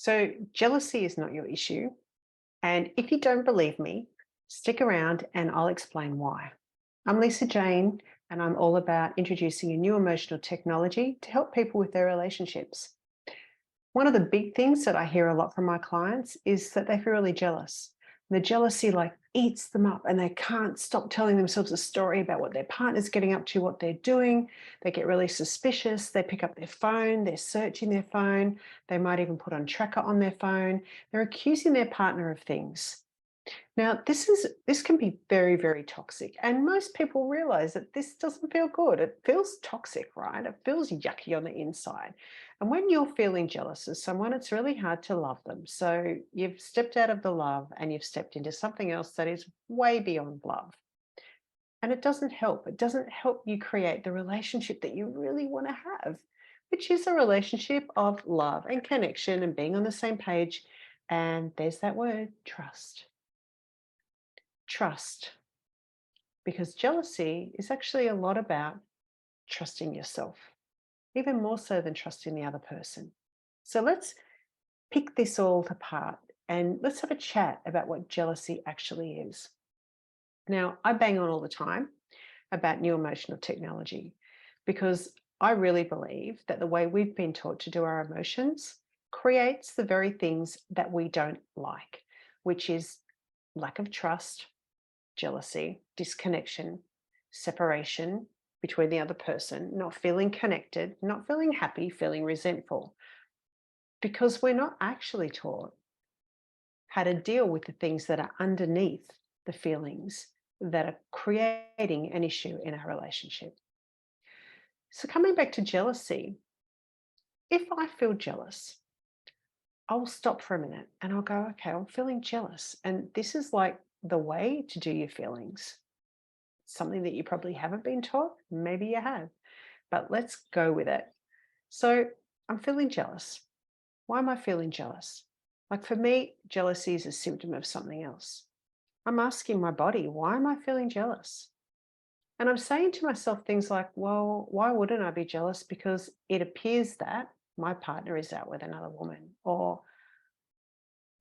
So, jealousy is not your issue. And if you don't believe me, stick around and I'll explain why. I'm Lisa Jane, and I'm all about introducing a new emotional technology to help people with their relationships. One of the big things that I hear a lot from my clients is that they feel really jealous. The jealousy like eats them up and they can't stop telling themselves a story about what their partner's getting up to, what they're doing. They get really suspicious. They pick up their phone, they're searching their phone. They might even put on tracker on their phone. They're accusing their partner of things. Now, this can be very, very toxic. And most people realize that this doesn't feel good. It feels toxic, right? It feels yucky on the inside. And when you're feeling jealous of someone, it's really hard to love them. So you've stepped out of the love and you've stepped into something else that is way beyond love. And it doesn't help. It doesn't help you create the relationship that you really want to have, which is a relationship of love and connection and being on the same page. And there's that word, trust. Trust, because jealousy is actually a lot about trusting yourself, even more so than trusting the other person. So let's pick this all apart and let's have a chat about what jealousy actually is. Now, I bang on all the time about new emotional technology because I really believe that the way we've been taught to do our emotions creates the very things that we don't like, which is lack of trust, jealousy, disconnection, separation between the other person, not feeling connected, not feeling happy, feeling resentful, because we're not actually taught how to deal with the things that are underneath the feelings that are creating an issue in our relationship. So, coming back to jealousy, if I feel jealous, I'll stop for a minute and I'll go, okay, I'm feeling jealous. And this is like the way to do your feelings. Something that you probably haven't been taught. Maybe you have, but let's go with it. So I'm feeling jealous. Why am I feeling jealous? Like for me, jealousy is a symptom of something else. I'm asking my body, why am I feeling jealous? And I'm saying to myself things like, well, why wouldn't I be jealous? Because it appears that my partner is out with another woman, or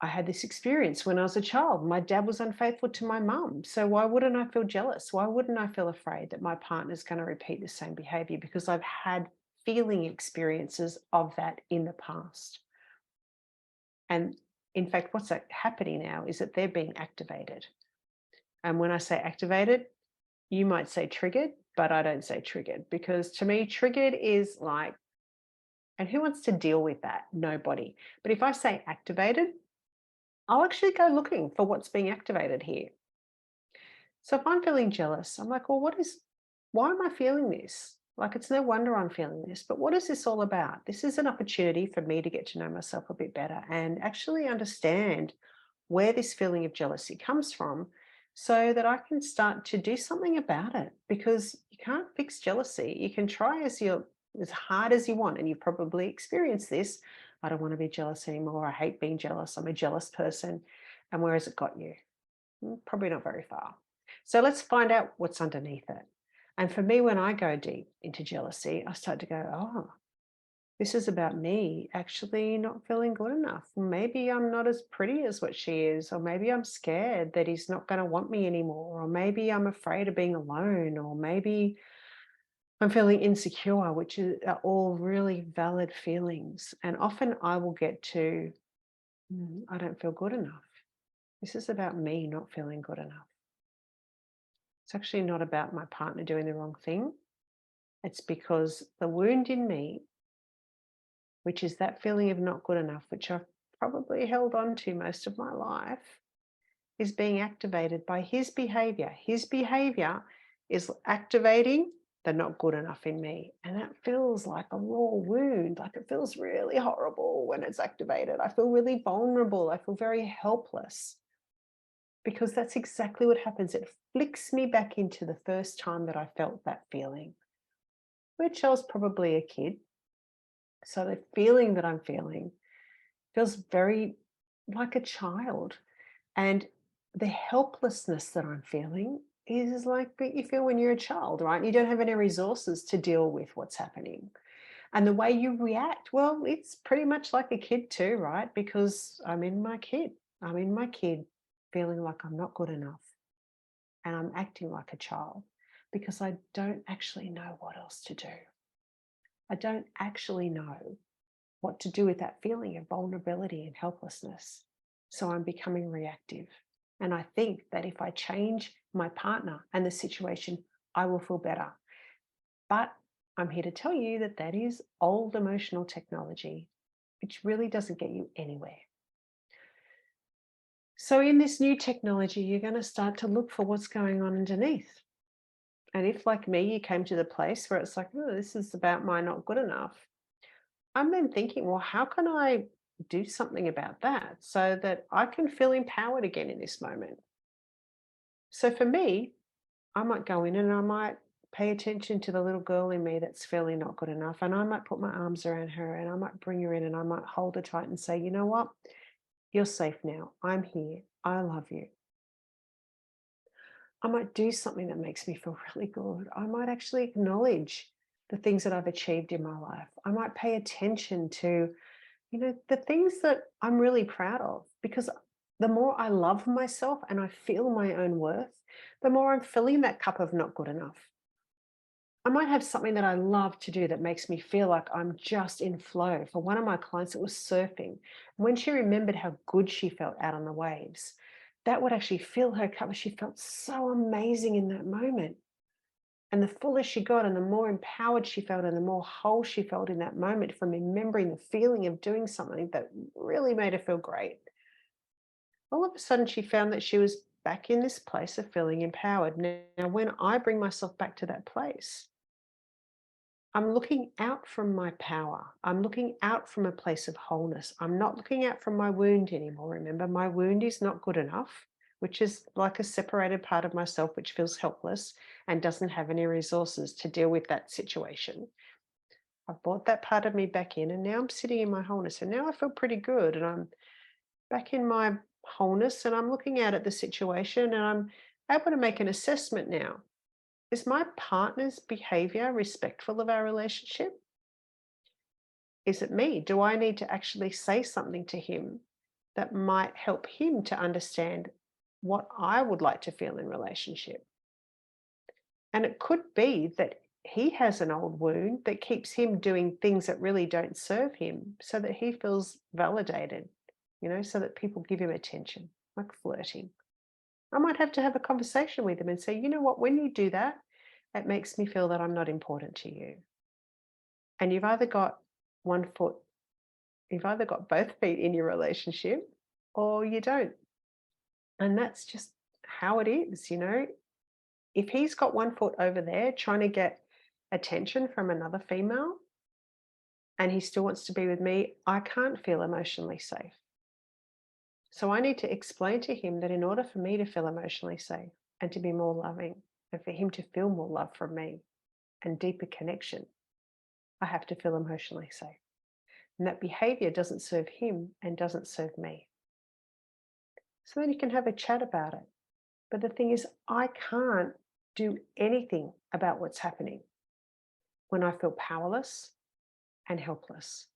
I had this experience when I was a child. My dad was unfaithful to my mum. So why wouldn't I feel jealous? Why wouldn't I feel afraid that my partner's going to repeat the same behavior? Because I've had feeling experiences of that in the past. And in fact, what's happening now is that they're being activated. And when I say activated, you might say triggered, but I don't say triggered because to me, triggered is like, and who wants to deal with that? Nobody. But if I say activated, I'll actually go looking for what's being activated here. So if I'm feeling jealous, I'm like, well, why am I feeling this? Like, it's no wonder I'm feeling this, but what is this all about? This is an opportunity for me to get to know myself a bit better and actually understand where this feeling of jealousy comes from so that I can start to do something about it because you can't fix jealousy. You can try as hard as you want, and you've probably experienced this. I don't want to be jealous anymore. I hate being jealous. I'm a jealous person. And where has it got you? Probably not very far. So let's find out what's underneath it. And for me, when I go deep into jealousy, I start to go, oh, this is about me actually not feeling good enough. Maybe I'm not as pretty as what she is, or maybe I'm scared that he's not going to want me anymore, or maybe I'm afraid of being alone, or maybe I'm feeling insecure, are all really valid feelings. And often I will get to, I don't feel good enough. This is about me not feeling good enough. It's actually not about my partner doing the wrong thing. It's because the wound in me, which is that feeling of not good enough, which I've probably held on to most of my life, is being activated by his behavior. His behavior is activating the not good enough in me. And that feels like a raw wound. Like it feels really horrible when it's activated. I feel really vulnerable. I feel very helpless because that's exactly what happens. It flicks me back into the first time that I felt that feeling, which I was probably a kid. So the feeling that I'm feeling feels very like a child. And the helplessness that I'm feeling is like what you feel when you're a child, right? You don't have any resources to deal with what's happening. And the way you react, well, it's pretty much like a kid too, right? Because I'm in my kid feeling like I'm not good enough and I'm acting like a child because I don't actually know what else to do. I don't actually know what to do with that feeling of vulnerability and helplessness. So I'm becoming reactive. And I think that if I change my partner and the situation, I will feel better. But I'm here to tell you that that is old emotional technology, which really doesn't get you anywhere. So, in this new technology, you're going to start to look for what's going on underneath. And if, like me, you came to the place where it's like, oh, this is about my not good enough, I'm then thinking, well, how can I do something about that so that I can feel empowered again in this moment? So, for me, I might go in and I might pay attention to the little girl in me that's feeling not good enough. And I might put my arms around her and I might bring her in and I might hold her tight and say, you know what? You're safe now. I'm here. I love you. I might do something that makes me feel really good. I might actually acknowledge the things that I've achieved in my life. I might pay attention to, the things that I'm really proud of because the more I love myself and I feel my own worth, the more I'm filling that cup of not good enough. I might have something that I love to do that makes me feel like I'm just in flow. For one of my clients, it was surfing. When she remembered how good she felt out on the waves, that would actually fill her cup. She felt so amazing in that moment. And the fuller she got, and the more empowered she felt, and the more whole she felt in that moment from remembering the feeling of doing something that really made her feel great. All of a sudden, she found that she was back in this place of feeling empowered. Now, when I bring myself back to that place, I'm looking out from my power. I'm looking out from a place of wholeness. I'm not looking out from my wound anymore. Remember, my wound is not good enough, which is like a separated part of myself which feels helpless and doesn't have any resources to deal with that situation. I've brought that part of me back in, and now I'm sitting in my wholeness. And now I feel pretty good. And I'm back in my wholeness, and I'm looking out at the situation, and I'm able to make an assessment now. Is my partner's behavior respectful of our relationship? Is it me? Do I need to actually say something to him that might help him to understand what I would like to feel in relationship? And it could be that he has an old wound that keeps him doing things that really don't serve him so that he feels validated, so that people give him attention, like flirting. I might have to have a conversation with him and say, you know what, when you do that, it makes me feel that I'm not important to you. And one foot you've either got both feet in your relationship or you don't. And that's just how it is. If he's got one foot over there trying to get attention from another female and he still wants to be with me, I can't feel emotionally safe. So I need to explain to him that in order for me to feel emotionally safe and to be more loving and for him to feel more love from me and deeper connection, I have to feel emotionally safe. And that behavior doesn't serve him and doesn't serve me. So then you can have a chat about it. But the thing is, I can't do anything about what's happening when I feel powerless and helpless.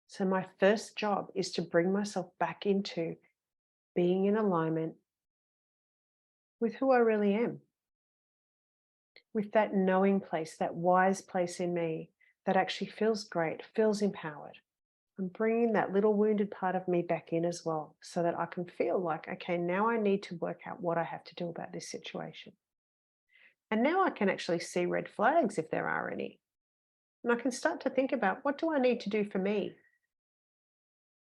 So my first job is to bring myself back into being in alignment with who I really am, with that knowing place, that wise place in me that actually feels great, feels empowered. I'm bringing that little wounded part of me back in as well so that I can feel like, okay, now I need to work out what I have to do about this situation. And now I can actually see red flags if there are any. And I can start to think about, what do I need to do for me?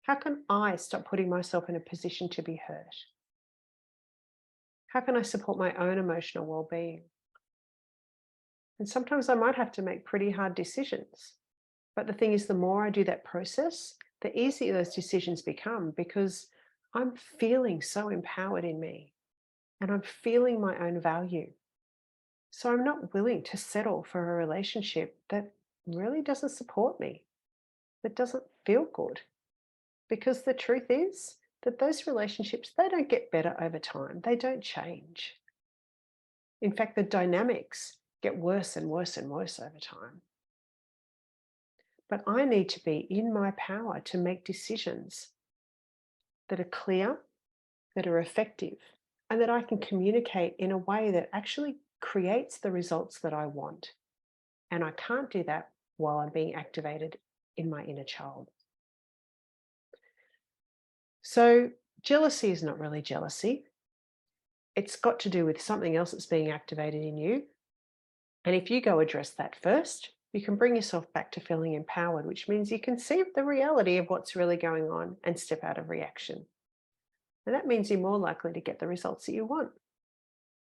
How can I stop putting myself in a position to be hurt? How can I support my own emotional well-being? And sometimes I might have to make pretty hard decisions. But the thing is, the more I do that process, the easier those decisions become because I'm feeling so empowered in me and I'm feeling my own value. So I'm not willing to settle for a relationship that really doesn't support me, that doesn't feel good. Because the truth is that those relationships, they don't get better over time. They don't change. In fact, the dynamics get worse and worse and worse over time. but I need to be in my power to make decisions that are clear, that are effective, and that I can communicate in a way that actually creates the results that I want. And I can't do that while I'm being activated in my inner child. So, jealousy is not really jealousy. It's got to do with something else that's being activated in you. And if you go address that first, you can bring yourself back to feeling empowered, which means you can see the reality of what's really going on and step out of reaction. And that means you're more likely to get the results that you want.